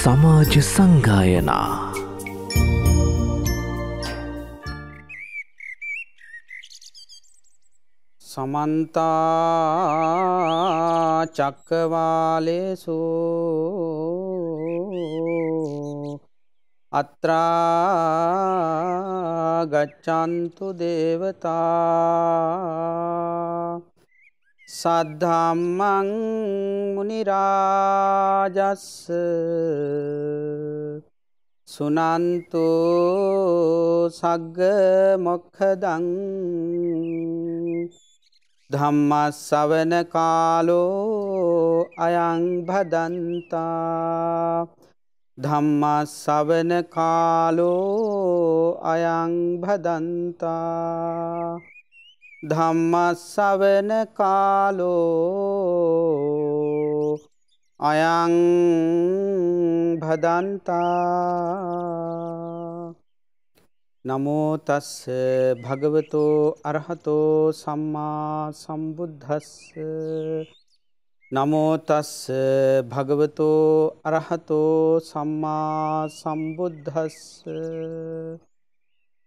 සමාජ සංගායනා समन्ता चक्रवालेषु अत्रा गच्छन्तु देवता सद्धम्मं मुनिराजस् सुनन्तु सग्ग मोक्षदं धम्मස්සවන කාලෝ අයං භදන්තා ධම්මස්සවන කාලෝ අයං භදන්තා ධම්මස්සවන කාලෝ අයං භදන්තා නමෝ තස්ස භගවතෝ අරහතෝ සම්මා සම්බුද්දස්ස නමෝ තස්ස භගවතෝ අරහතෝ සම්මා සම්බුද්දස්ස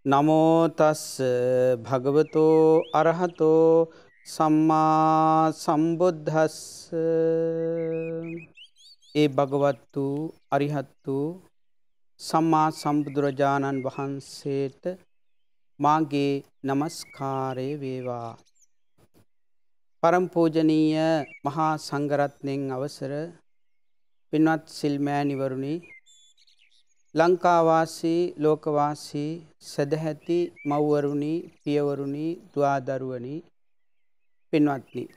නමෝ තස්ස භගවතෝ අරහතෝ සම්මා සම්බුද්දස්ස ඒ භගවතු අරිහත්තු සම්මා සම්බුදුරජාණන් වහන්සේට මාගේ නමස්කාරය වේවා. පරම පූජනීය මහා සංඝරත්නයන් අවසර පින්වත් සිල්මෑණිවරුනි, ලංකාවාසී ලෝකවාසී සදැහැති මව්වරුනි, පියවරුනි, දුවදරුවනි, පින්වත්නි,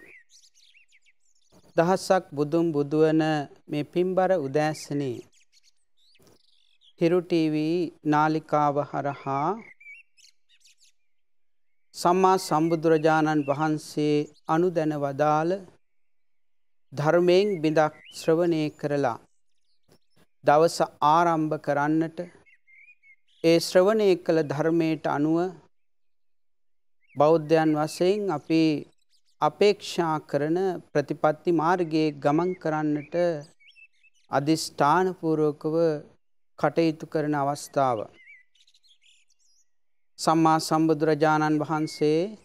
දහසක් බුදුන් බුදුවන මේ පින්බර උදෑසනේ හිරු ටීවී නාලිකාව හරහා සම්මා සම්බුදුරජාණන් වහන්සේ අනුදැන වදාළ ධර්මයෙන් බිඳක් ශ්‍රවණය කරලා දවස ආරම්භ කරන්නට, ඒ ශ්‍රවණය කළ ධර්මයට අනුව බෞද්ධයන් වශයෙන් අපි අපේක්ෂා කරන ප්‍රතිපත්ති මාර්ගයේ ගමන් කරන්නට අදිෂ්ඨානපූර්වකව කටයුතු කරන අවස්ථාව. සම්මා සම්බුදුරජාණන් වහන්සේ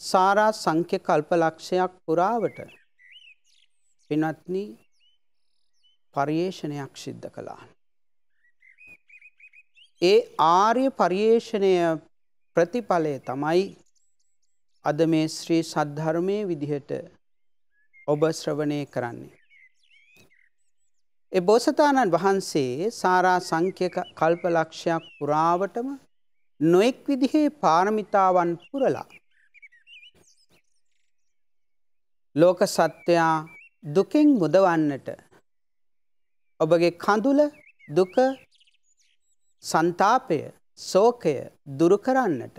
සාරා සංඛ්‍ය කල්පලක්ෂයක් පුරාවට පින්වත්නි පරිේෂණයක් සිද්ධ කළා. ඒ ආර්ය පරිේෂණය ප්‍රතිඵලය තමයි අද මේ ශ්‍රී සද්ධර්මයේ විදිහට ඔබ ශ්‍රවණය කරන්නේ. ඒ බෝසතාණන් වහන්සේ සාරා සංඛ්‍ය කල්පලක්ෂයක් පුරාවටම නොඑක් විදිහේ පාරමිතාවන් පුරලා ලෝක සත්‍යයා දුකෙන් මුදවන්නට, ඔබගේ කඳුල, දුක, සන්තාපය, ශෝකය දුරු කරන්නට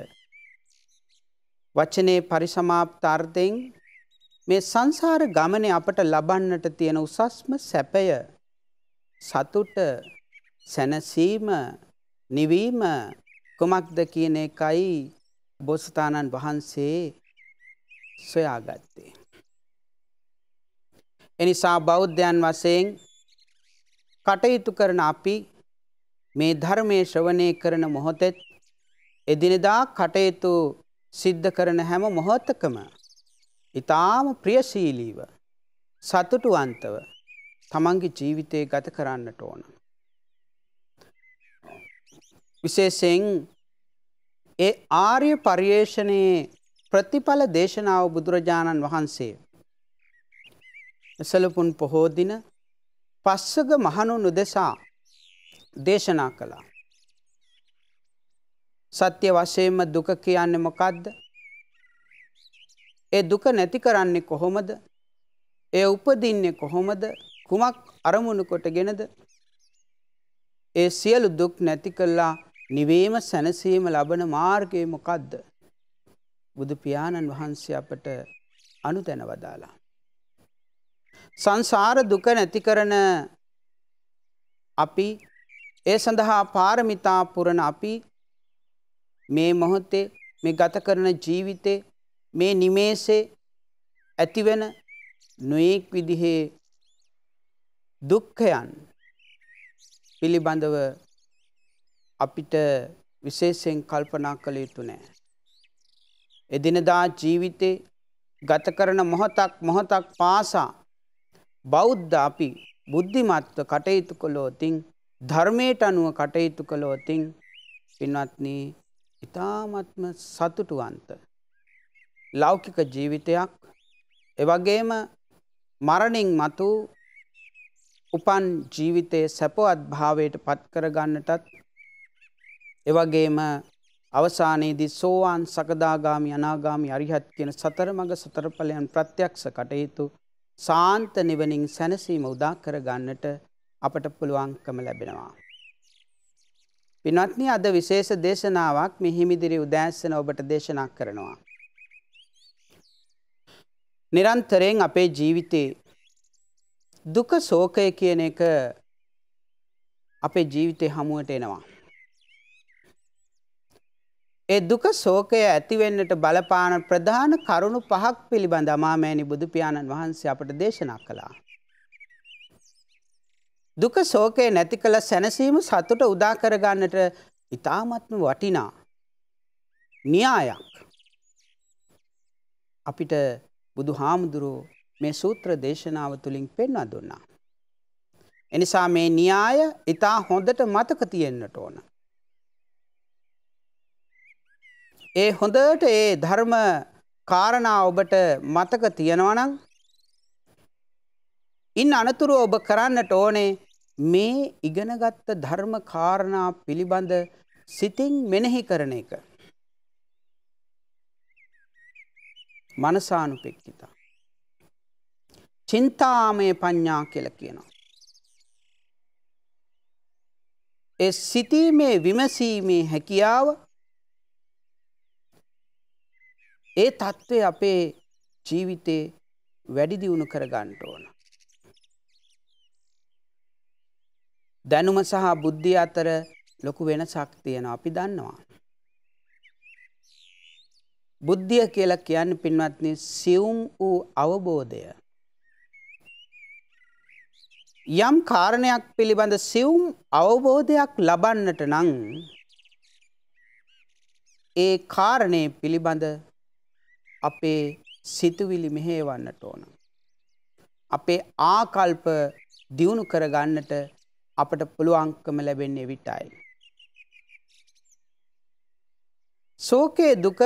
වචනේ පරිසමාප්ත අර්ථයෙන් මේ සංසාර ගමනේ අපට ලබන්නට තියෙන උසස්ම සැපය, සතුට, සැනසීම, නිවීම කුමක්ද කියන එකයි බෝසතාණන් වහන්සේ සොයාගත්තේ. එනිසා බෞද්ධයන් වශයෙන් කටයුතු කරන අපි මේ ධර්මයේ ශ්‍රවණය කරන මොහොතේ එදිනෙදා කටයුතු සිද්ධ කරන හැම මොහොතකම ඊටාම ප්‍රියශීලීව, සතුටුවන්තව තමන්ගේ ජීවිතය ගත කරන්නට ඕන. විශේෂයෙන් ඒ ආර්ය පරිේෂණයේ ප්‍රතිඵල දේශනාව බුදුරජාණන් වහන්සේ සලපුන් පොහෝ දින පස්වග මහණුන් උදෙසා දේශනා කළා. සත්‍ය වශයෙන්ම දුක කියන්නේ මොකද්ද? ඒ දුක නැති කරන්නේ කොහොමද? ඒ උපදින්නේ කොහොමද? කුමක් අරමුණු කොටගෙනද? ඒ සියලු දුක් නැති කළා නිවීම, සැනසීම ලබන මාර්ගය මොකද්ද? බුදු පියාණන් වහන්සේ අපට අනුදැන වදාලා. සංසාර දුක නැති කරන අපි, ඒ සඳහා පාරමිතා පුරන අපි මේ මොහොතේ මේ ගත කරන ජීවිතේ මේ නිමේෂේ පිළිබඳව අපිට විශේෂයෙන් කල්පනා කළ යුතු නැහැ. එදිනදා ජීවිතේ ගත කරන මොහොතක් පාසා බෞද්ධ අපි බුද්ධිමත්ව කටයුතු කළොතින් ධර්මයට අනුව කටයුතු කළොතින් පින්වත්නි ඊ타ත්ම සතුටුවන්ත ලෞකික ජීවිතයක් එවැගේම මරණින් මතු උපන් ජීවිතයේ සපවත් භාවයට පත් කර ගන්නටත් එවැගේම අවසානයේදී සෝවාන් සකදාගාමි අනාගාමි අරිහත් කියන සතර මඟ සතර ඵලයන් ප්‍රත්‍යක්ෂ කටයුතු සාන්ත නිවනින් සැනසීම උදා කර ගන්නට අපට පුළුවන්කම ලැබෙනවා. පින්වත්නි අද විශේෂ දේශනාවක් මේ හිමිදිරි උදෑසන ඔබට දේශනා කරනවා. නිරන්තරයෙන් අපේ ජීවිතේ දුක ශෝකය කියන එක අපේ ජීවිතේ හමුවට එනවා. ඒ දුක ශෝකය ඇති වෙන්නට බලපාන ප්‍රධාන කරුණු 5ක් පිළිබඳ අමාමෑණි බුදු පියාණන් වහන්සේ අපට දේශනා කළා. දුක ශෝකය නැති කළ සැනසීම සතුට උදා කර ගන්නට ඊ타ත්ම වටිනා න්‍යායක් අපිට බුදුහාමුදුරුවෝ මේ සූත්‍ර දේශනාව තුලින් පෙන්වා දුන්නා. එනිසා මේ න්‍යාය ඊටා හොඳට මතක තියෙන්නට ඕන. ඒ හොඳට ඒ ධර්ම කාරණා ඔබට මතක තියෙනවා නම් ඉන් අනතුරු ඔබ කරන්නට ඕනේ මේ ඉගෙනගත්ත ධර්ම කාරණා පිළිබඳ සිතින් මෙනෙහි කරන එක. මනසානුපෙක්කිතා. චින්තාමය පඤ්ඤා කියලා කියනවා. ඒ සිතීමේ විමසීමේ හැකියාව ඒ தત્ත්වය අපේ ජීවිතේ වැඩි දියුණු කර ගන්න ඕන. දැනුම සහ බුද්ධිය අතර ලොකු වෙනසක් තියෙනවා අපි දන්නවා. බුද්ධිය කියලා කියන්නේ පින්වත්නි සියුම් වූ අවබෝධය. යම් කාරණයක් පිළිබඳ සියුම් අවබෝධයක් ලබන්නට නම් ඒ කාරණේ පිළිබඳ අපේ සිතුවිලි මෙහෙවන්නට ඕන. අපේ ආකල්ප දියුණු කර ගන්නට අපට පුළුවන්කම ලැබෙන්නේ විටයි. ශෝකේ දුක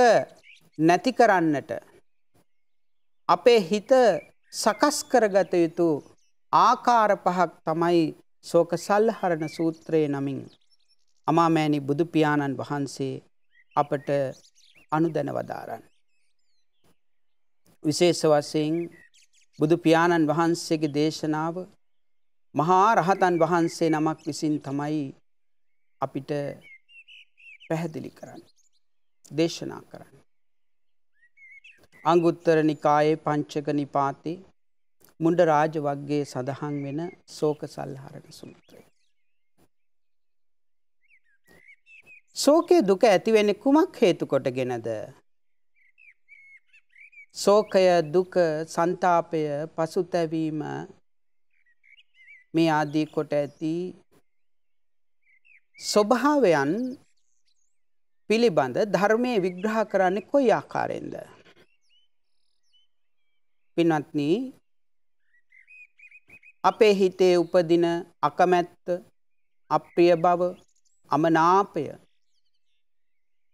නැති කරන්නට අපේ හිත සකස් කරගත යුතු ආකාර 5ක් තමයි ශෝක සල්හරණ සූත්‍රයේ නමින් අමාමෑණි බුදු පියාණන් වහන්සේ අපට අනුදැන වදාරන්නේ. විශේෂ වශයෙන් බුදු පියාණන් වහන්සේගේ දේශනාව මහා රහතන් වහන්සේ නමක් විසින් තමයි අපිට පැහැදිලි කරන්නේ දේශනා කරන්නේ. අංගුත්තර නිකායේ පංචක නිපාතේ මුණ්ඩරාජ වග්ගයේ සඳහන් වෙන ශෝක සල්හරණ සූත්‍රය. ශෝකේ දුක ඇති වෙන්නේ කුමක් හේතු කොටගෙනද? ශෝකය දුක සංතාපය පසුතැවීම මේ ආදී කොට ඇති ස්වභාවයන් පිළිබඳ ධර්මයේ විග්‍රහ කරන්නේ කොයි ආකාරයෙන්ද? පින්වත්නි අපේ හිතේ උපදින අකමැත්ත, අප්‍රිය බව, අමනාපය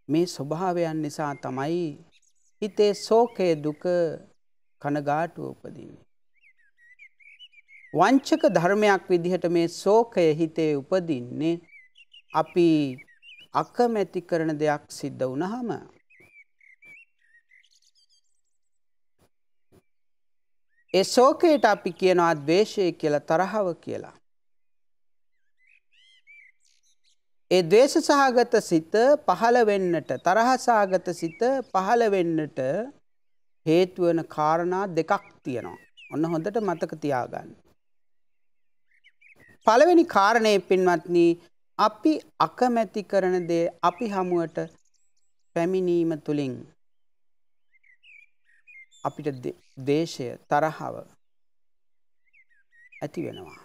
මේ ස්වභාවයන් නිසා තමයි හිතේ ශෝකය දුක කනගාටුව උපදින්නේ. වංචක ධර්මයක් විදිහට මේ ශෝකය හිතේ උපදින්නේ අපි අකමැති කරන දෙයක් සිද්ධ වුණාම. ඒ ශෝකයට අපි කියනවා ද්වේෂය කියලා, තරහව කියලා. ඒ ද්වේෂ සහගත සිත පහළ වෙන්නට, තරහ සහගත සිත පහළ වෙන්නට හේතු වෙන කාරණා දෙකක් තියෙනවා. ඔන්න හොඳට මතක තියාගන්න. පළවෙනි කාරණේ පින්වත්නි අපි අකමැති කරන දේ අපි හමුවට පැමිණීම තුලින් අපිට දේශය තරහව ඇති වෙනවා.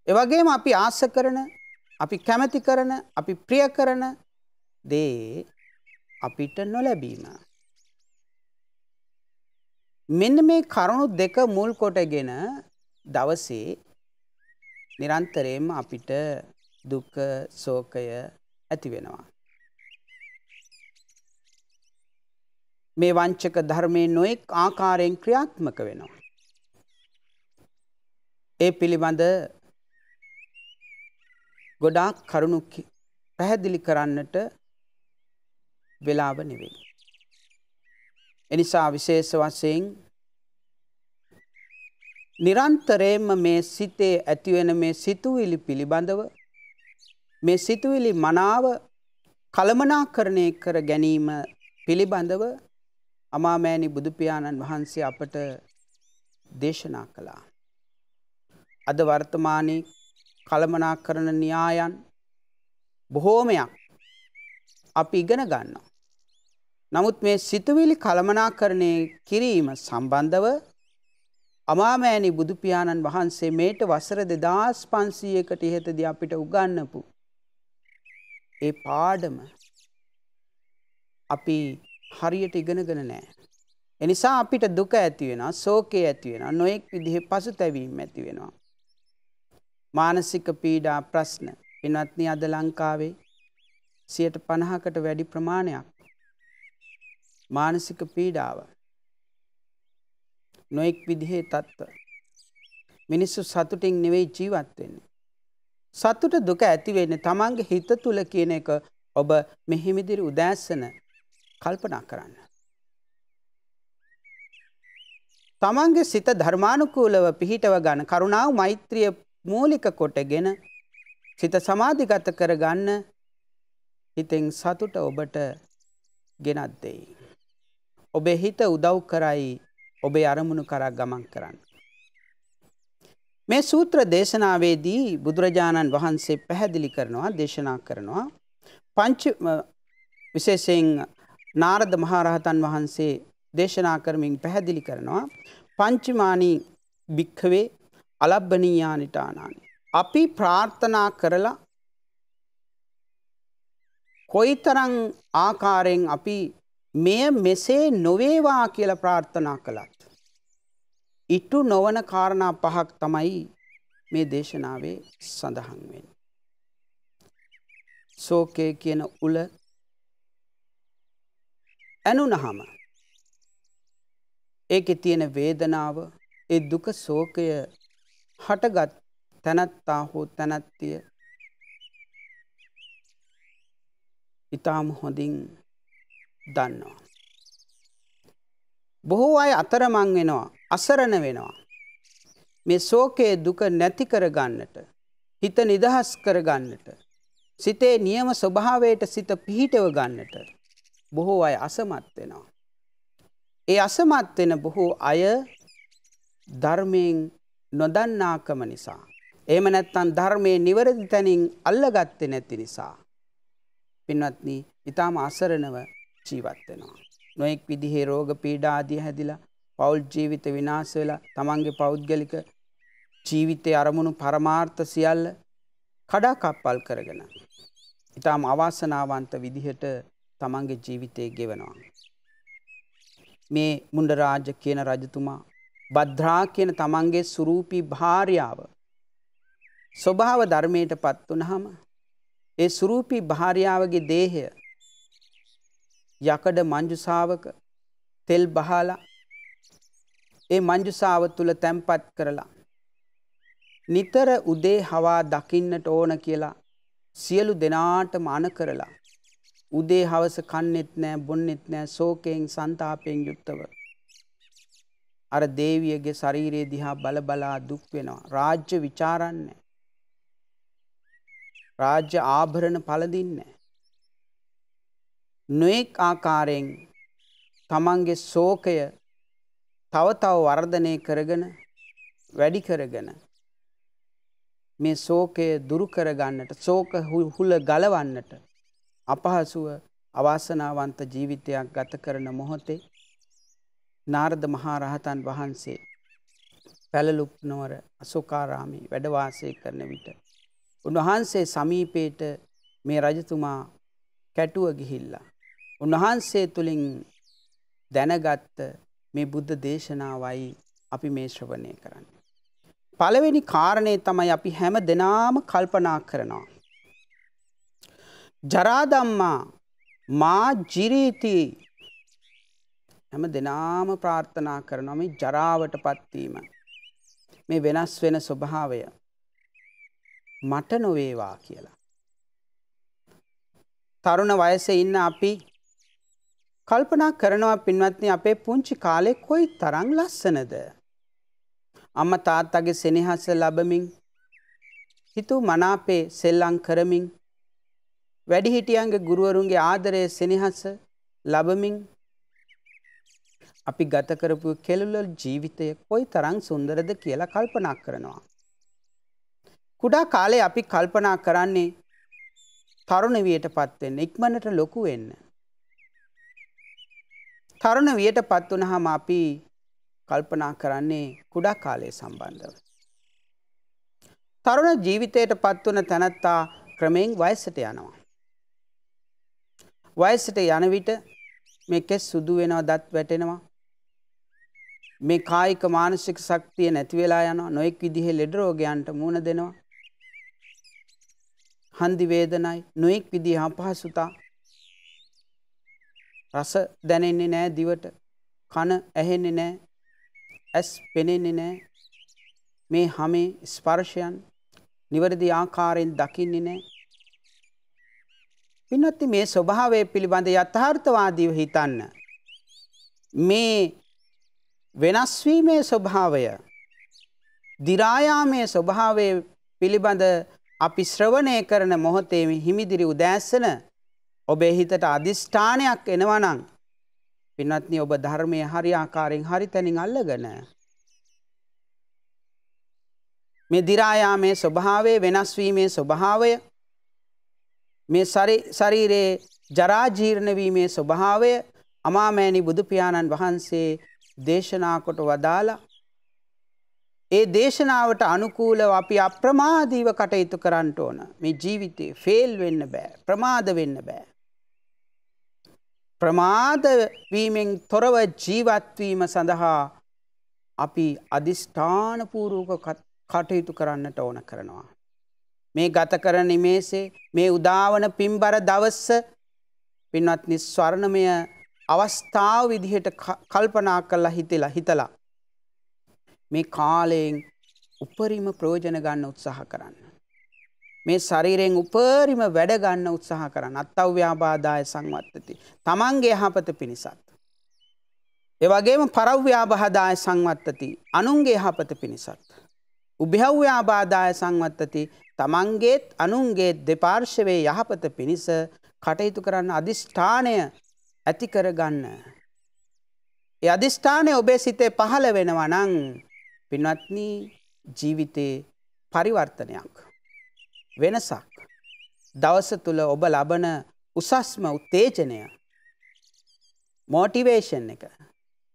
ඒ වගේම අපි ආස කරන, අපි කැමති කරන, අපි ප්‍රිය කරන දේ අපිට නොලැබීම. මෙන්න මේ කරුණු දෙක මුල් කොටගෙන දවසේ නිරන්තරයෙන්ම අපිට දුක, ශෝකය ඇති වෙනවා. මේ වංචක ධර්මයේ නොඑක් ආකාරයෙන් ක්‍රියාත්මක වෙනවා. ඒ පිළිබඳ ගොඩාක් කරුණු පැහැදිලි කරන්නට වෙලාව නෙවෙයි. එනිසා විශේෂ වශයෙන් නිරන්තරයෙන්ම මේ සිතේ ඇතිවෙන මේ සිතුවිලි පිළිබඳව, මේ සිතුවිලි මනාව කළමනාකරණය කර ගැනීම පිළිබඳව අමාමෑණි බුදු පියාණන් වහන්සේ අපට දේශනා කළා. අද වර්තමානයේ කළමනාකරණ න්‍යායන් බොහෝමයක් අපි ඉගෙන ගන්නවා. නමුත් මේ සිතුවිලි කළමනාකරණය කිරීම සම්බන්ධව අමාමෑණි බුදු පියාණන් වහන්සේ මේට වසර 2500කට ඉහතදී අපිට උගන්වපු ඒ පාඩම අපි හරියට ඉගෙනගෙන නැහැ. එනිසා අපිට දුක ඇති වෙනවා, ශෝකය ඇති වෙනවා, නොඑක් විදිහේ පසුතැවීම් ඇති වෙනවා. මානසික පීඩා ප්‍රශ්න පින්වත්නි අද ලංකාවේ 50%කට වැඩි ප්‍රමාණයක් මානසික පීඩාව, නොඑක් විදිහේ තත්ත්ව. මිනිස්සු සතුටින් නෙවෙයි ජීවත් වෙන්නේ. සතුට දුක ඇති වෙන්නේ තමන්ගේ හිත තුල කියන එක ඔබ මෙහිමිදිරි උදෑසන කල්පනා කරන්න. තමන්ගේ සිත ධර්මානුකූලව පිහිටව ගන්න, කරුණාව මෛත්‍රිය මූලික කොටගෙන සිත සමාධිගත කරගන්න හිතෙන් සතුට ඔබට ගෙනත් දෙයි. ඔබේ හිත උදව් කරයි ඔබේ අරමුණු කරා ගමන් කරන්න. මේ සූත්‍ර දේශනාවේදී බුදුරජාණන් වහන්සේ පැහැදිලි කරනවා, දේශනා කරනවා විශේෂයෙන් නාරද මහරහතන් වහන්සේ දේශනා කරමින් පැහැදිලි කරනවා පංචමානී භික්ඛවේ අලබ්බනීයානිටානානි. අපි ප්‍රාර්ථනා කරලා කොයිතරම් ආකාරයෙන් අපි මෙය මෙසේ නොවේවා කියලා ප්‍රාර්ථනා කළත් ඉටු නොවන කාරණා පහක් තමයි මේ දේශනාවේ සඳහන් වෙන්නේ. ශෝකය කියන උල ඇනුනහම ඒකේ තියෙන වේදනාව, ඒ දුක ශෝකය හටගත් තනත්තා හෝ තනත්තිය ඊටම හොඳින් දන්නවා. බොහෝ අය අතරමං වෙනවා, අසරණ වෙනවා. මේ ශෝකයේ දුක නැති කරගන්නට, හිත නිදහස් කරගන්නට, සිතේ නියම ස්වභාවයට සිත පිහිටව ගන්නට බොහෝ අය අසමත් වෙනවා. ඒ අසමත් වෙන බොහෝ අය ධර්මයෙන් නොදන්නාකම නිසා, එහෙම නැත්නම් ධර්මයේ නිවැරදි තැනින් අල්ලගත්තේ නැති නිසා පින්වත්නි ඊටම අසරණව ජීවත් වෙනවා. නොඑක් විදිහේ රෝග පීඩා ආදී හැදිලා පෞල් ජීවිත විනාශ වෙලා තමන්ගේ පෞද්ගලික ජීවිතයේ අරමුණු පරමාර්ථ සියල්ල කඩාකප්පල් කරගෙන ඊටම අවාසනාවන්ත විදිහට තමන්ගේ ජීවිතේ ගෙවනවා. මේ මුණ්ඩරාජ කියන රජතුමා භද්‍රා කියන තමන්ගේ සුරූපී භාර්යාව ස්වභාව ධර්මයටපත් වුනහම ඒ සුරූපී භාර්යාවගේ දේහය යකඩ මංජුසාවක තෙල් බහලා ඒ මංජුසාව තුල තැම්පත් කරලා නිතර උදේ හවා දකින්නට ඕන කියලා සියලු දෙනාටම අණ කරලා උදේ හවස කන්නේත් නැහැ, බොන්නේත් නැහැ, ශෝකයෙන් සංතාපයෙන් යුක්තව අර දේවියගේ ශරීරයේ දිහා බල බලා දුක් වෙනවා. රාජ්‍ය විචාරන්නේ, රාජ්‍ය ආභරණ පළඳින්නේ, නොඑක් ආකාරයෙන් තමන්ගේ ශෝකය තව තව වර්ධනය කරගෙන වැඩි කරගෙන මේ ශෝකය දුරු කරගන්නට, ශෝක හුල ගලවන්නට අපහසුව අවාසනාවන්ත ජීවිතයක් ගත කරන මොහොතේ නාරද මහ රහතන් වහන්සේ පැළලුප්නවර අශෝකාරාමයේ වැඩ වාසය කරන විට උන්වහන්සේ සමීපයට මේ රජතුමා කැටුව ගිහිල්ලා උන්වහන්සේ තුලින් දැනගත්ත මේ බුද්ධ දේශනාවයි අපි මේ ශ්‍රවණය කරන්නේ. පළවෙනි කාරණේ තමයි අපි හැම දිනාම කල්පනා කරනවා. ජරා ධම්මා මා ජිරීති. හැම දිනාම ප්‍රාර්ථනා කරනවා මේ ජරාවටපත් වීම, මේ වෙනස් වෙන ස්වභාවය මට නොවේවා කියලා. තරුණ වයසේ ඉන්න අපි කල්පනා කරනවා පින්වත්නි අපේ පුංචි කාලේ කොයි තරම් ලස්සනද. අම්මා තාත්තගේ සෙනෙහස ලැබමින්, හිතු මනාපේ සෙල්ලම් කරමින්, වැඩිහිටියන්ගේ ගුරුවරුන්ගේ ආදරයේ සෙනෙහස ලැබමින් අපි ගත කරපු කෙළුවල ජීවිතය කොයි තරම් සුන්දරද කියලා කල්පනා කරනවා. කුඩා කාලේ අපි කල්පනා කරන්නේ තරුණ වියටපත් වෙන්න, ඉක්මනට ලොකු වෙන්න. තරුණ වියටපත් වුණාම අපි කල්පනා කරන්නේ කුඩා කාලයේ සම්බන්ධව. තරුණ ජීවිතයටපත් වුණ තැනැත්තා ක්‍රමෙන් වයසට යනවා. වයසට යන විට මේ කෙස් සුදු වෙනවා, දත් වැටෙනවා. මේ කායික මානසික ශක්තිය නැති වෙලා යනවා. නොඑක් විදිහේ ලෙඩ රෝගයන්ට මුහුණ දෙනවා. හන්දි වේදනයි, නොඑක් විදිහේ අපහසුතා. රස දැනෙන්නේ නැහැ දිවට, කන ඇහෙන්නේ නැහැ, ඇස් පෙනෙන්නේ නැහැ. මේ හැමේ ස්පර්ශයන් නිවැරදි ආකාරයෙන් දකින්නේ නැහැ. පින්වත්නි මේ ස්වභාවය පිළිබඳ යථාර්ථවාදීව හිතන්න. මේ වෙනස් වීමේ ස්වභාවය, දි รา යාමේ ස්වභාවය පිළිබඳ අපි ශ්‍රවණය කරන මොහොතේ හිමිදිරි උදෑසන ඔබේ හිතට අදිෂ්ඨානයක් එනවා නම් පින්වත්නි ඔබ ධර්මයේ හරි ආකාරයෙන් හරි තැනින් අල්ලගෙන මේ දි รา යාමේ ස්වභාවය, වෙනස් වීමේ ස්වභාවය, මේ ශරීරයේ ජරා ජීර්ණ වීමේ ස්වභාවය අමාමෑණි බුදු පියාණන් වහන්සේ දේශනා කොට වදාලා ඒ දේශනාවට අනුකූලව අපි අප්‍රමාදීව කටයුතු කරන්න ඕන. මේ ජීවිතේ ෆේල් වෙන්න බෑ, ප්‍රමාද වෙන්න බෑ. ප්‍රමාද වීමෙන් තොරව ජීවත් වීම සඳහා අපි අදිෂ්ඨාන පූර්වක කටයුතු කරන්නට ඕන කරනවා. මේ ගත කරන නිමේෂේ, මේ උදාවන පින්බර දවස පින්වත්නි ස්වර්ණමය අවස්ථාව විදිහට කල්පනා කරලා හිතලා මේ කාලයෙන් උපරිම ප්‍රයෝජන ගන්න උත්සාහ කරන්න. මේ ශරීරයෙන් උපරිම වැඩ ගන්න උත්සාහ කරන්න. අත්තව්‍යාබාදාය සංවත්තති. තමන්ගේ යහපත පිණිසත්. ඒ වගේම පරව්‍යාබාදාය සංවත්තති. අනුන්ගේ යහපත පිණිසත්. උභයව්‍යාබාදාය සංවත්තති. තමන්ගේත් අනුන්ගේ දෙපාර්ශවයේ යහපත පිණිස කටයුතු කරන්න අදිෂ්ඨානය ඇති කරගන්න. ඒ අදිෂ්ඨානය ඔබේ සිතේ පහළ වෙනවා නම් පින්වත්නි ජීවිතේ පරිවර්තනයක්, වෙනසක් දවස තුල ඔබ ලබන උසස්ම උත්තේජනය, මොටිවේෂන් එක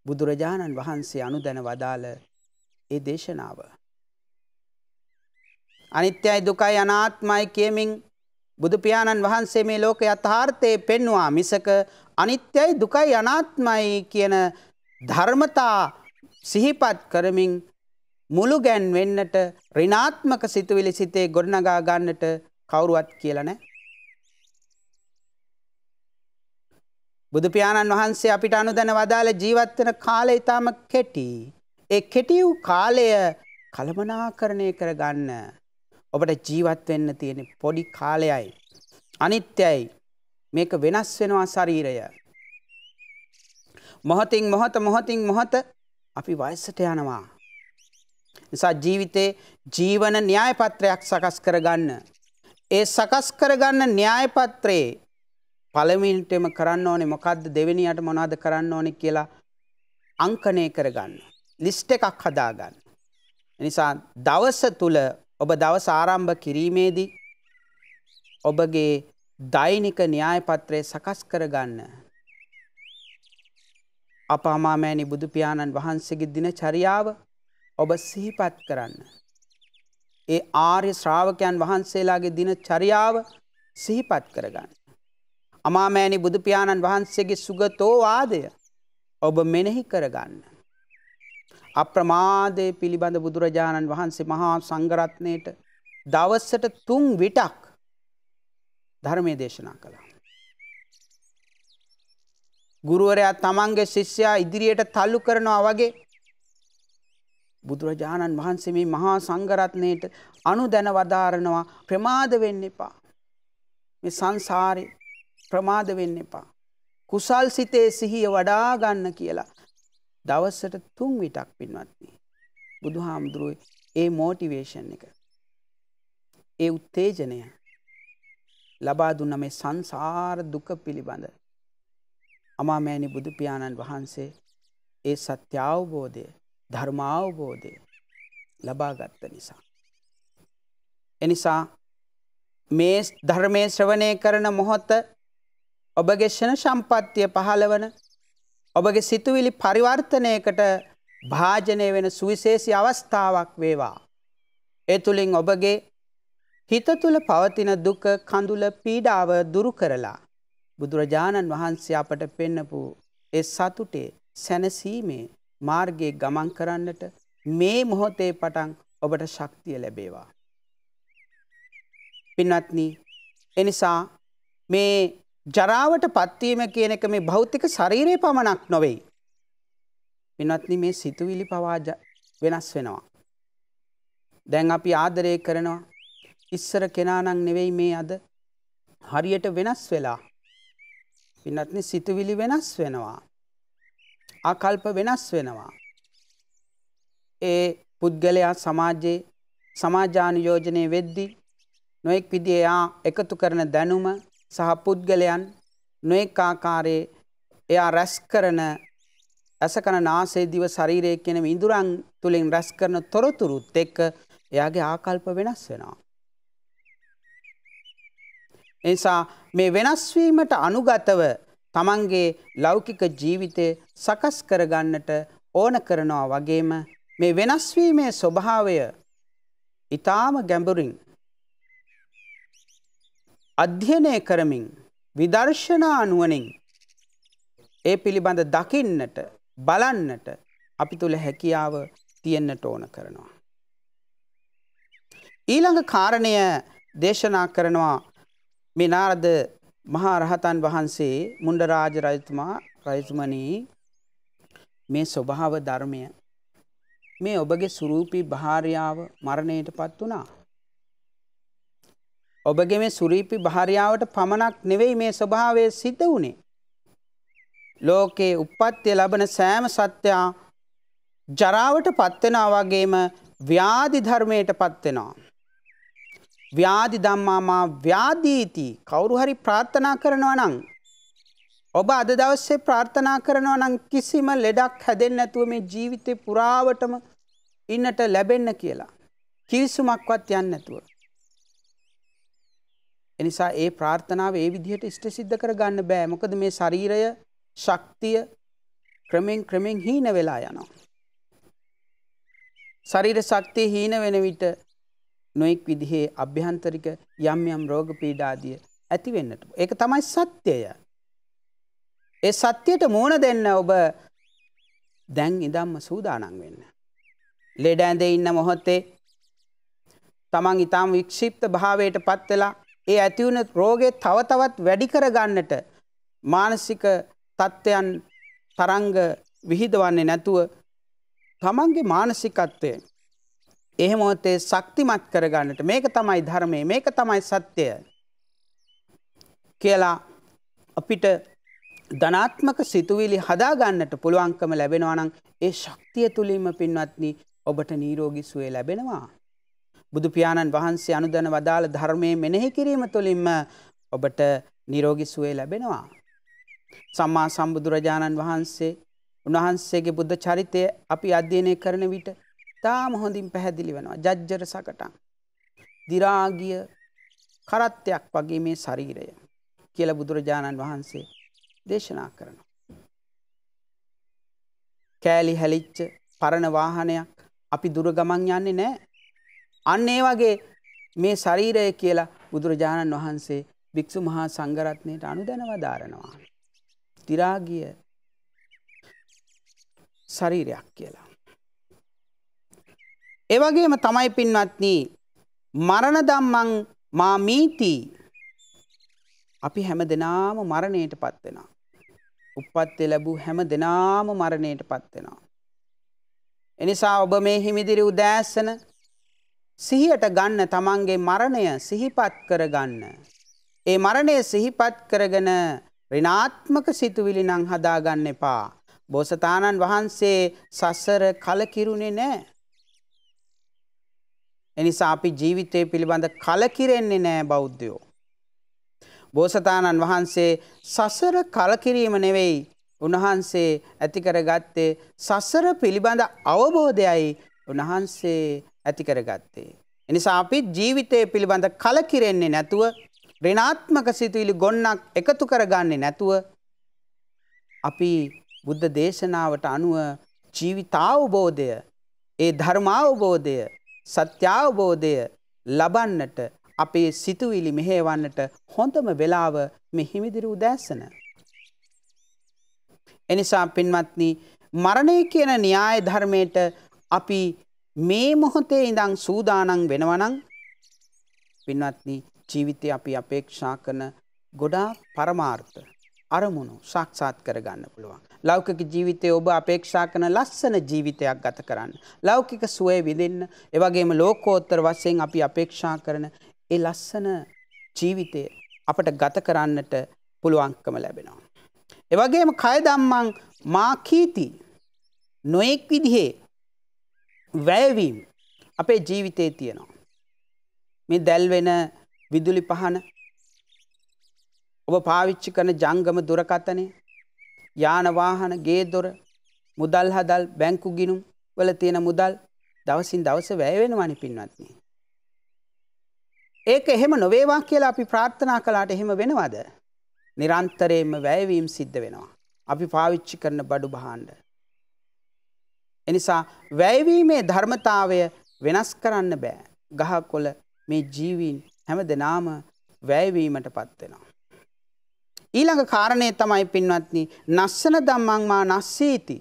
බුදුරජාණන් වහන්සේ අනුදැන වදාළ ඒ දේශනාව. අනිත්‍යයි දුකයි අනාත්මයි කියමින් බුදු පියාණන් වහන්සේ මේ ලෝක යථාර්ථයේ පෙන්වුවා මිසක අනිත්‍යයි දුකයි අනාත්මයි කියන ධර්මතා සිහිපත් කරමින් මුළු ගැන් වෙන්නට ඍණාත්මක සිතුවිලි සිතේ ගොඩනගා ගන්නට කවුරුවත් කියලා නැහැ. බුදු පියාණන් වහන්සේ අපිට අනුදැන වදාළ ජීවත් වෙන කාලය ඊටම කෙටි. ඒ කෙටි වූ කාලය කළමනාකරණය කරගන්න ඔබට ජීවත් වෙන්න තියෙන පොඩි කාලයයි. අනිත්‍යයි. මේක වෙනස් වෙනවා ශරීරය. මොහොතින් මොහොත අපි වයසට යනවා. නිසා ජීවිතේ ජීවන න්‍යාය පත්‍රයක් සකස් කරගන්න. ඒ සකස් කරගන්න න්‍යාය පත්‍රයේ පළවෙනිටම කරන්න ඕනේ මොකද්ද, දෙවෙනියට මොනවද කරන්න ඕනේ කියලා අංකණය කරගන්න. ලිස්ට් එකක් හදාගන්න. නිසා දවස තුල ඔබ දවස ආරම්භ කිරීමේදී ඔබගේ දෛනික න්‍යාය පත්‍රය සකස් කරගන්න. අප අමාමෑණි බුදු පියාණන් වහන්සේගේ දිනචරියාව ඔබ සිහිපත් කරන්න. ඒ ආර්ය ශ්‍රාවකයන් වහන්සේලාගේ දිනචරියාව සිහිපත් කරගන්න. අමාමෑණි බුදු පියාණන් වහන්සේගේ සුගතෝ වාදය ඔබ මෙනෙහි කරගන්න. අප්‍රමාදයේ පිළිබඳ බුදුරජාණන් වහන්සේ මහා සංඝරත්නයට දවසට 3 විටක් ධර්මයේ දේශනා කළා. ගුරුවරයා තමන්ගේ ශිෂ්‍යයා ඉදිරියට තල්ලු කරනවා වගේ බුදුරජාණන් වහන්සේ මේ මහා සංඝරත්නයට අනුදැන වදාරනවා ප්‍රමාද වෙන්න එපා. මේ සංසාරේ ප්‍රමාද වෙන්න එපා. කුසල් සිතේ සිහිය වඩා ගන්න කියලා. දවසට 3 විටක් පින්වත්නි. බුදුහාමුදුරුවෝ ඒ මොටිවේෂන් එක ඒ උත්තේජනය ලබා දුන්න මේ සංසාර දුක පිළිබඳ අමාමෑණි බුදු පියාණන් වහන්සේ ඒ සත්‍ය අවබෝධය ධර්ම අවබෝධය ලබා ගත්ත නිසා. එනිසා මේ ධර්මයේ ශ්‍රවණය කරන මොහොත ඔබගේ ක්ෂණ සම්පත්තිය පහළවන ඔබගේ සිතුවිලි පරිවර්තනයකට භාජනය වෙන සුවිශේෂී අවස්ථාවක් වේවා. ඒ තුලින් ඔබගේ හිත තුල පවතින දුක කඳුල පීඩාව දුරු කරලා බුදුරජාණන් වහන්සේ අපට පෙන්නපු ඒ සතුටේ සැනසීමේ මාර්ගයේ ගමන් කරන්නට මේ මොහොතේ පටන් ඔබට ශක්තිය ලැබේවා. පින්වත්නි, එනිසා මේ ජරාවට පත්වීම කියන එක මේ භෞතික ශරීරයේ පමණක් නොවේ. පින්වත්නි, මේ සිතුවිලි පවා වෙනස් වෙනවා. දැන් අපි ආදරය කරනවා ඉස්සර කෙනා නම් නෙවෙයි මේ අද හරියට වෙනස් වෙලා. පින්වත්නි, සිතුවිලි වෙනස් වෙනවා. ආකල්ප වෙනස් වෙනවා. ඒ පුද්ගලයා සමාජයේ සමාජානුයෝජනයේ වෙද්දී නොඑක් විදිහේ එකතු කරන දැනුම සහ පුද්ගලයන් නොඑක් ආකාරයේ එයා රැස් කරන අසකන නාසය දිව ශරීරය කියන ඉඳුරන් තුලින් රැස් කරන තොරතුරුත් එක්ක එයාගේ ආකල්ප වෙනස් වෙනවා. එනිසා මේ වෙනස් වීමට අනුගතව තමන්ගේ ලෞකික ජීවිතය සකස් කරගන්නට ඕන කරනවා වගේම මේ වෙනස් වීමේ ස්වභාවය ඊටාම ගැඹුරින් අධ්‍යයනය කරමින් විදර්ශනා නුවණින් ඒ පිළිබඳ දකින්නට බලන්නට අපි තුල හැකියාව තියෙන්නට ඕන කරනවා. ඊළඟ කාරණය දේශනා කරනවා මේ නාරද මහා රහතන් වහන්සේ මුණ්ඩරාජ රජතුමනි, මේ ස්වභාව ධර්මය මේ ඔබගේ සුරූපී භාර්යාව මරණයටපත් වුණා. ඔබගේ මේ සුරූපී භාර්යාවට පමණක් නෙවෙයි මේ ස්වභාවය සිද්ධ වුණේ. ලෝකේ උප්පත්තිය ලබන සෑම සත්‍යයා ජරාවටපත් වෙනවා වගේම ව්‍යාධි ධර්මයටපත් වෙනවා. ව්‍යාධි ධම්මාමා ව්‍යාධීති. කවුරු හරි ප්‍රාර්ථනා කරනවා නම් ඔබ අද දවසේ ප්‍රාර්ථනා කරනවා නම් කිසිම ලෙඩක් හැදෙන්නේ නැතුව මේ ජීවිතේ පුරාවටම ඉන්නට ලැබෙන්න කියලා. කිවිසුමක්වත් යන්නේ නැතුව. එනිසා ඒ ප්‍රාර්ථනාව ඒ විදිහට ඉෂ්ට සිද්ධ කරගන්න බෑ. මොකද මේ ශරීරය ශක්තිය ක්‍රමෙන් හීන වෙලා යනවා. ශරීර ශක්තිය හීන වෙන විට නොඑක් විදිහේ අභ්‍යන්තරික යම් රෝග පීඩාදිය ඇති වෙන්නට. ඒක තමයි සත්‍යය. ඒ සත්‍යයට මුහුණ දෙන්න ඔබ දැන් ඉඳන්ම සූදානම් වෙන්න. ලෙඩ ඇඳේ ඉන්න මොහොතේ තමන් ඊටම වික්ෂිප්ත භාවයටපත් වෙලා ඒ ඇති වුණ රෝගේ තව තවත් වැඩි කරගන්නට මානසික තත්ත්වයන් තරංග විහිදවන්නේ නැතුව තමන්ගේ මානසිකත්වය එහෙම මොහොතේ ශක්තිමත් කරගන්නට මේක තමයි ධර්මය, මේක තමයි සත්‍යය කියලා අපිට ධනාත්මක සිතුවිලි හදා ගන්නට පුළුවන්කම ලැබෙනවා නම් ඒ ශක්තිය තුලින්ම පින්වත්නි ඔබට නිරෝගී සුවය ලැබෙනවා. බුදු පියාණන් වහන්සේ අනුදැන වදාළ ධර්මයේ මෙනෙහි කිරීම තුළින්ම ඔබට නිරෝගී සුවය ලැබෙනවා. සම්මා සම්බුදුරජාණන් වහන්සේ උන්වහන්සේගේ බුද්ධ චරිතය අපි අධ්‍යයනය කරන විට තාම හොඳින් පැහැදිලි වෙනවා. ජජ්ජර සකටන් දිරාගිය කරත්තයක් වගේ මේ ශරීරය කියලා බුදුරජාණන් වහන්සේ දේශනා කරනවා. කෑලි හැලිච්ච පරණ වාහනයක් අපි දුර ගමන් යන්නේ නැහැ. අන්න ඒ වගේ මේ ශරීරය කියලා බුදුරජාණන් වහන්සේ භික්ෂු මහා සංඝරත්නයට අනුදැන වදාරනවා. දි รา ගිය ශරීරයක් කියලා. ඒ වගේම තමයි පින්වත්නි මරණ ධම්මං මා මීති. අපි හැමදෙනාම මරණයටපත් වෙනවා. උප්පත්ති ලැබූ හැමදෙනාම මරණයටපත් වෙනවා. එනිසා ඔබ මේ හිමිදිරි උදෑසන සිහියට ගන්න තමන්ගේ මරණය සිහිපත් කරගන්න. ඒ මරණය සිහිපත් කරගෙන ඍණාත්මක සිතුවිලි නම් හදාගන්න එපා. බෝසතාණන් වහන්සේ සසර කලකිරුණේ නැහැ. එනිසා අපි ජීවිතය පිළිබඳ කලකිරෙන්නේ නැහැ බෞද්ධයෝ. බෝසතාණන් වහන්සේ සසර කලකිරීම නෙවෙයි උන්වහන්සේ ඇති කරගත්තේ සසර පිළිබඳ අවබෝධයයි උන්වහන්සේ ඇති කරගත්තේ. එනිසා අපි ජීවිතය පිළිබඳ කලකිරෙන්නේ නැතුව ඍණාත්මක සිතුවිලි ගොන්නක් එකතු කරගන්නේ නැතුව අපි බුද්ධ දේශනාවට අනුව ජීවිතාවබෝධය, ඒ ධර්මාවබෝධය, සත්‍යාවබෝධය ලබන්නට අපේ සිතුවිලි මෙහෙවන්නට හොඳම වෙලාව මේ හිමිදිරි උදෑසන. එනිසා පින්වත්නි මරණය කියන න්‍යාය ධර්මයට අපි මේ මොහොතේ ඉඳන් සූදානම් වෙනවා නම් පින්වත්නි ජීවිතේ අපි අපේක්ෂා කරන ගොඩාක් පරමාර්ථ අරමුණු සාක්ෂාත් කරගන්න පුළුවන්. ලෞකික ජීවිතයේ ඔබ අපේක්ෂා කරන ලස්සන ජීවිතයක් ගත කරන්න. ලෞකික සුවය විඳින්න, ඒ වගේම ලෝකෝත්තර වශයෙන් අපි අපේක්ෂා කරන ඒ ලස්සන ජීවිතය අපට ගත කරන්නට පුළුවන්කම ලැබෙනවා. ඒ වගේම කය ධම්මං මා කීති. නොඑක් විදිහේ වැයවීම අපේ ජීවිතයේ තියෙනවා. මේ දැල් වෙන විදුලි පහන, ඔබ පාවිච්චි කරන ජංගම දුරකථනය, යාන වාහන, ගේ දොර, මුදල් හදල්, බැංකු ගිණුම් වල තියෙන මුදල් දවසින් දවස වැය වෙනවානේ පින්වත්නි. ඒක එහෙම නොවේවා කියලා අපි ප්‍රාර්ථනා කළාට එහෙම වෙනවද? නිරන්තරයෙන්ම වැයවීම සිද්ධ වෙනවා. අපි පාවිච්චි කරන බඩු භාණ්ඩ. එනිසා වැයවීමේ ධර්මතාවය වෙනස් කරන්න බෑ. ගහකොළ මේ ජීවීන් හැමදෙනාම වැයවීමටපත් වෙනවා. ඊළඟ කාරණය තමයි පින්වත්නි නස්සන ධම්මං මා නස්සීති.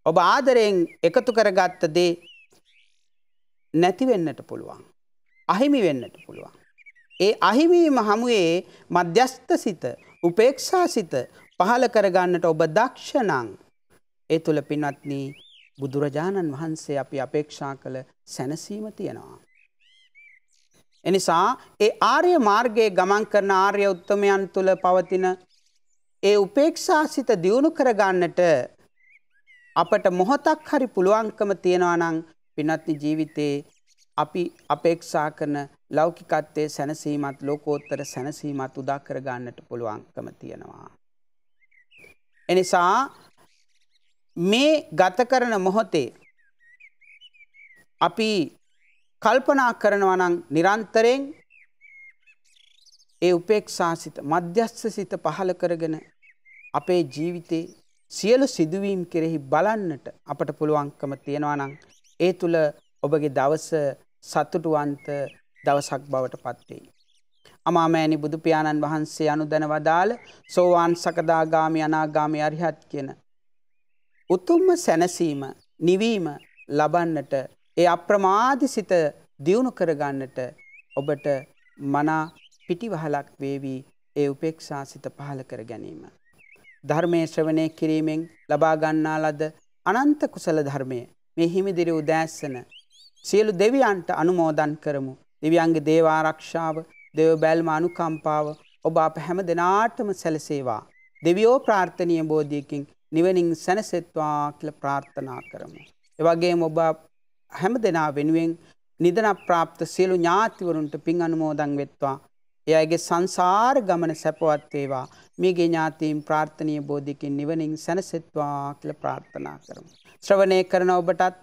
ඔබ ආදරයෙන් එකතු කරගත්ත දේ නැති වෙන්නට පුළුවන්. අහිමි වෙන්නට පුළුවන්. ඒ අහිමිවීම හමුවේ මධ්‍යස්ථ සිත, උපේක්ෂා සිත පහළ කරගන්නට ඔබ දක්ෂ නම් ඒ තුල පින්වත්නි බුදුරජාණන් වහන්සේ අපි අපේක්ෂා කළ සැනසීම තියෙනවා. එනිසා ඒ ආර්ය මාර්ගයේ ගමන් කරන ආර්ය උත්තමයන් තුල පවතින ඒ උපේක්ෂා සිත දියුණු කරගන්නට අපට මොහොතක් හරි පුළුවන්කම තියනවා නම් පින්වත්නි ජීවිතේ අපි අපේක්ෂා කරන ලෞකිකත්වයේ සැනසීමත් ලෝකෝත්තර සැනසීමත් උදා කර ගන්නට පුළුවන්කම තියෙනවා. එනිසා මේ ගත කරන මොහොතේ අපි කල්පනා කරනවා නම් නිරන්තරයෙන් ඒ උපේක්ෂා සිත, මධ්‍යස්ථ සිත පහළ කරගෙන අපේ ජීවිතේ සියලු සිදුවීම් කෙරෙහි බලන්නට අපට පුළුවන්කම තියෙනවා නම් ඒ තුල ඔබගේ දවස සතුටුවන්ත දවසක් බවට පත් වෙයි. අමාමෑණි බුදු පියාණන් වහන්සේ අනුදැන වදාළ සෝවාන් සකදාගාමි අනාගාමි අරිහත් කියන උතුම්ම සැනසීම නිවීම ලබන්නට ඒ අප්‍රමාදිසිත දියුණු කරගන්නට ඔබට මනා පිටිවහලක් වේවි ඒ උපේක්ෂා සිත පහළ කර ගැනීම. ධර්මයේ ශ්‍රවණය කිරීමෙන් ලබා ගන්නා ලද අනන්ත කුසල ධර්මයේ මේ හිමිදිරි උදෑසන සියලු දෙවියන්ට අනුමෝදන් කරමු. දෙවියන්ගේ දේව ආරක්ෂාව, දේව බැල්ම අනුකම්පාව ඔබ අප හැම දිනාටම සැලසේවා. දෙවියෝ ප්‍රාර්ථනීය බෝධියකින් නිවනින් සැනසෙත්වා කියලා ප්‍රාර්ථනා කරමු. ඒ වගේම ඔබ හැම දෙනා වෙනුවෙන් නිදන ප්‍රාප්ත සියලු ඥාතිවරුන්ට පින් අනුමෝදන් වෙත්වා. එයාගේ සංසාර ගමන සැපවත් වේවා. මේගේ ඥාතීන් ප්‍රාර්ථනීය බෝධියකින් නිවනින් සැනසෙත්වා කියලා ප්‍රාර්ථනා කරමු. ශ්‍රවණය කරන ඔබටත්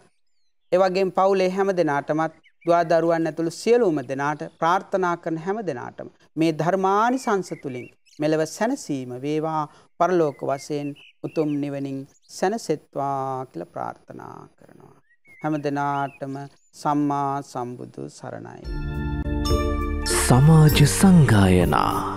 ඒ වගේම පවුලේ හැම දෙනාටමත් දුවා දරුවන් ඇතුළු සියලුම දෙනාට ප්‍රාර්ථනා කරන හැම දෙනාටම මේ ධර්මානිසංස තුලින් මෙලව සැනසීම වේවා. පරලෝක වශයෙන් උතුම් නිවනින් සැනසෙත්වා කියලා ප්‍රාර්ථනා කරනවා. හැම දෙනාටම සම්මා සම්බුදු සරණයි. සමාජ සංගායනා